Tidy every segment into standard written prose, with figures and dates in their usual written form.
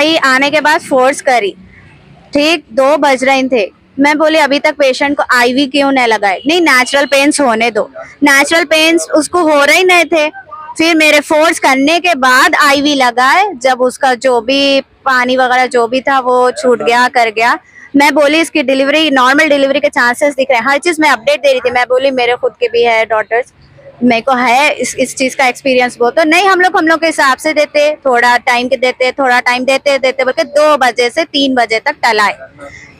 आई आने के बाद फोर्स करी, ठीक 2 बज रहे थे। मैं बोली अभी तक पेशेंट को आईवी क्यों नहीं लगाए? नहीं नेचुरल पेन्स होने दो। नेचुरल पेन्स उसको हो रहे ही नहीं थे। फिर मेरे फोर्स करने के बाद आईवी लगाए। जब उसका जो भी पानी वगैरह जो भी था वो छूट गया, कर गया। मैं बोली इसकी डिलीवरी, नॉर्मल डिलीवरी के चांसेस दिख रहे हैं। हर चीज मैं अपडेट दे रही थी। मैं बोली मेरे खुद के भी है डॉटर्स, मेरे को है इस चीज का एक्सपीरियंस बहुत। तो नहीं हम लोग के हिसाब से देते, थोड़ा टाइम के देते, थोड़ा टाइम देते देते बोल के 2 बजे से 3 बजे तक टलाए।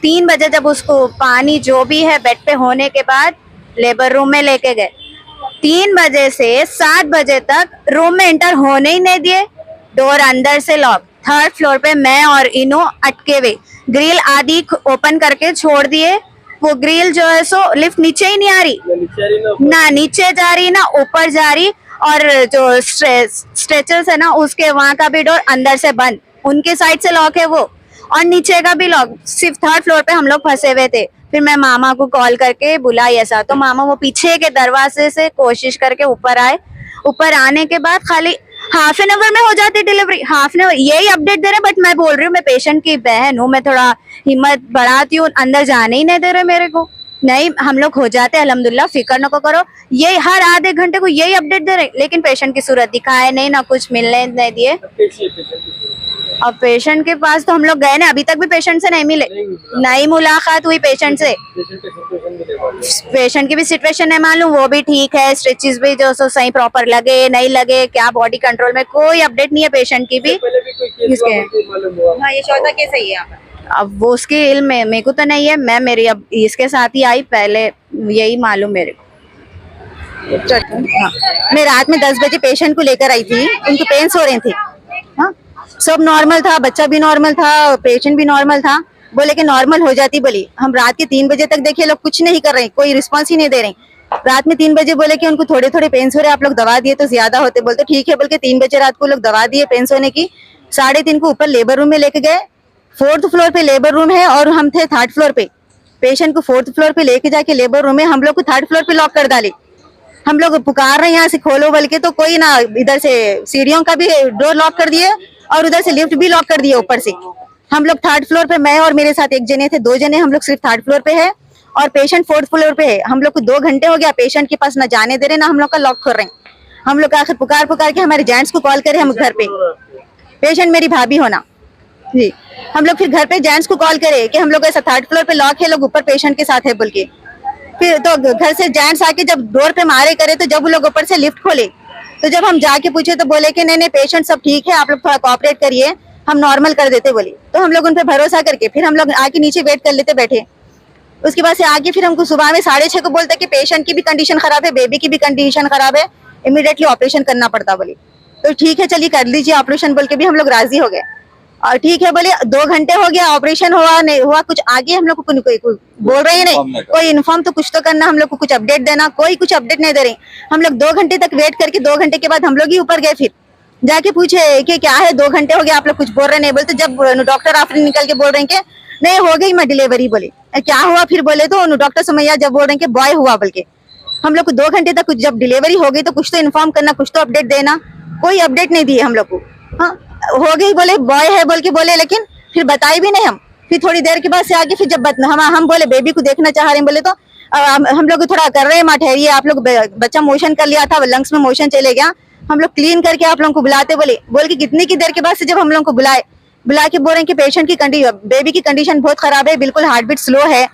3 बजे जब उसको पानी जो भी है बेड पे होने के बाद लेबर रूम में लेके गए। 3 बजे से 7 बजे तक रूम में एंटर होने ही नहीं दिए। डोर अंदर से लॉक। 3rd फ्लोर पे मैं और इनो अटके हुए, ग्रिल आदि ओपन करके छोड़ दिए। वो ग्रिल जो है सो लिफ्ट नीचे ही नहीं आ रही, ना नीचे जा रही ना ऊपर जा रही। और जो स्ट्रेचर्स है ना उसके वहां का भी डोर अंदर से बंद, उनके साइड से लॉक है वो, और नीचे का भी लॉक। सिर्फ 3rd फ्लोर पे हम लोग फंसे हुए थे। फिर मैं मामा को कॉल करके बुलाई ऐसा, तो मामा वो पीछे के दरवाजे से कोशिश करके ऊपर आए। ऊपर आने के बाद खाली हाफ एन आवर में हो जाती डिलीवरी, हाफ एन आवर यही अपडेट दे रहे। बट मैं बोल रही हूँ मैं पेशेंट की बहन हूँ, मैं थोड़ा हिम्मत बढ़ाती हूँ, अंदर जाने ही नहीं दे रहे मेरे को। नहीं हम लोग हो जाते अल्हम्दुलिल्लाह, फिक्र न करो। ये हर आधे घंटे को यही अपडेट दे रहे, लेकिन पेशेंट की सूरत दिखाए नहीं, ना कुछ मिलने नहीं दिए। अब पेशेंट के पास तो हम लोग गए ना, अभी तक भी पेशेंट से नहीं मिले, नहीं मुलाकात हुई पेशेंट से। पेशेंट की भी सिचुएशन नहीं मालूम, वो भी ठीक है, स्टिचेस भी जो सो सही प्रॉपर लगे नहीं लगे, क्या बॉडी कंट्रोल में, कोई अपडेट नहीं है पेशेंट की भी। किसके हाँ ये चौथा केस है ये। अब वो उसके इल्म में मेरे को तो नहीं है, मैं मेरी अब इसके साथ ही आई, पहले यही मालूम मेरे को। हाँ। मैं रात में 10 बजे पेशेंट को लेकर आई थी, उनको पेन्स हो रहे थे। हाँ सब नॉर्मल था, बच्चा भी नॉर्मल था, पेशेंट भी नॉर्मल था। बोले कि नॉर्मल हो जाती, बोली हम रात के 3 बजे तक देखे लोग कुछ नहीं कर रहे, कोई रिस्पांस ही नहीं दे रहे। रात में 3 बजे बोले कि उनको थोड़े थोड़े पेन्स हो रहे, आप लोग दवा दिए तो ज्यादा होते। बोलते ठीक है बोल के 3 बजे रात को लोग दवा दिए पेन्स होने की। 3:30 को ऊपर लेबर रूम में लेके गए। 4th फ्लोर पे लेबर रूम है और हम थे 3rd फ्लोर पे। पेशेंट को 4th फ्लोर पे लेके जाके लेबर रूम में हम लोग को 3rd फ्लोर पे लॉक कर डाले। हम लोग पुकार रहे हैं यहाँ से खोलो बोल के, तो कोई ना, इधर से सीढ़ियों का भी डोर लॉक कर दिए और उधर से लिफ्ट भी लॉक कर दिए ऊपर से। हम लोग 3rd फ्लोर पे, मैं और मेरे साथ एक जने थे, 2 जने हम लोग सिर्फ 3rd फ्लोर पे है और पेशेंट 4th फ्लोर पे है। हम लोग को 2 घंटे हो गया पेशेंट के पास ना जाने दे रहे ना हम लोग का लॉक कर रहे हैं। हम लोग आखिर पुकार पुकार के हमारे जेंट्स को कॉल करे, हम घर पे पेशेंट मेरी भाभी होना जी, हम लोग फिर घर पे जेंट्स को कॉल करे कि हम लोग ऐसा 3rd फ्लोर पे लॉक है, लोग ऊपर पेशेंट के साथ है बोल के। फिर तो घर से जेंट्स आके जब डोर पे मारे करे, तो जब वो लोग ऊपर से लिफ्ट खोले, तो जब हम जाके पूछे तो बोले कि नहीं नहीं पेशेंट सब ठीक है, आप लोग थोड़ा कोऑपरेट करिए, हम नॉर्मल कर देते बोली। तो हम लोग उन पर भरोसा करके फिर हम लोग आके नीचे वेट कर लेते बैठे। उसके बाद से आगे फिर हमको सुबह में 6:30 को बोलते कि पेशेंट की भी कंडीशन खराब है, बेबी की भी कंडीशन खराब है, इमीडिएटली ऑपरेशन करना पड़ता बोली। तो ठीक है चलिए कर लीजिए ऑपरेशन बोल के भी हम लोग राजी हो गए। और ठीक है बोले 2 घंटे हो गया, ऑपरेशन हुआ नहीं हुआ कुछ, आगे हम लोग को कोई बोल रहे ही नहीं, कोई इन्फॉर्म तो कुछ तो करना, हम लोग को कुछ अपडेट देना, कोई कुछ अपडेट नहीं दे रहे। हम लोग 2 घंटे तक वेट करके 2 घंटे के बाद हम लोग ही ऊपर गए। फिर जाके पूछे कि क्या है 2 घंटे हो गया आप लोग कुछ बोल रहे नहीं। बोलते जब डॉक्टर आफरीन निकल के बोल रहे हैं कि नहीं हो गई मैं डिलीवरी, बोले क्या हुआ फिर, बोले तो डॉक्टर सुमैया जब बोल रहे हैं कि बॉय हुआ बोल के। हम लोग को 2 घंटे तक जब डिलीवरी हो गई तो कुछ तो इन्फॉर्म करना, कुछ तो अपडेट देना, कोई अपडेट नहीं दिए हम लोग को। हाँ हो गई बोले बॉय है बोल के बोले, लेकिन फिर बताई भी नहीं हम। फिर थोड़ी देर के बाद से आगे फिर जब हम बोले बेबी को देखना चाह रहे हैं, बोले तो हम लोग थोड़ा कर रहे हैं माँ ठहरिए, आप लोग बच्चा मोशन कर लिया था, लंग्स में मोशन चले गया, हम लोग क्लीन करके आप लोगों को बुलाते बोल के कितनी की देर के बाद से जब हम लोग को बुला के बोल रहे हैं कि पेशेंट की बेबी की कंडीशन बहुत खराब है, बिल्कुल हार्ट बीट स्लो है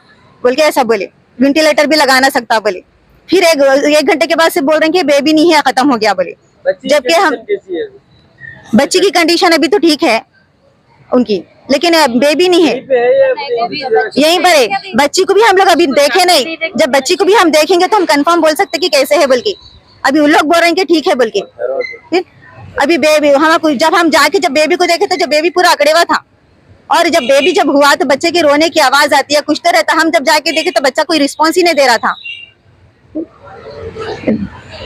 बोल के ऐसा बोले, वेंटिलेटर भी लगाना सकता बोले। फिर 1 घंटे के बाद से बोल रहे हैं कि बेबी नहीं है, खत्म हो गया बोले। जबकि हम बच्ची की कंडीशन अभी तो ठीक है उनकी, लेकिन बेबी नहीं है, यहीं पर है। बच्ची को भी हम लोग अभी देखे नहीं, जब बच्ची को भी हम देखेंगे तो हम कंफर्म बोल सकते कि कैसे है बोल के। अभी उन लोग बोल रहे हैं कि ठीक है बोल के। अभी बेबी जब हम जाके जब बेबी को देखे तो जब बेबी पूरा अकड़ेवा था, और जब बेबी जब हुआ तो बच्चे की रोने की आवाज आती है, कुछ तो रहता। हम जब जाके देखे तो बच्चा कोई रिस्पॉन्स ही नहीं दे रहा था।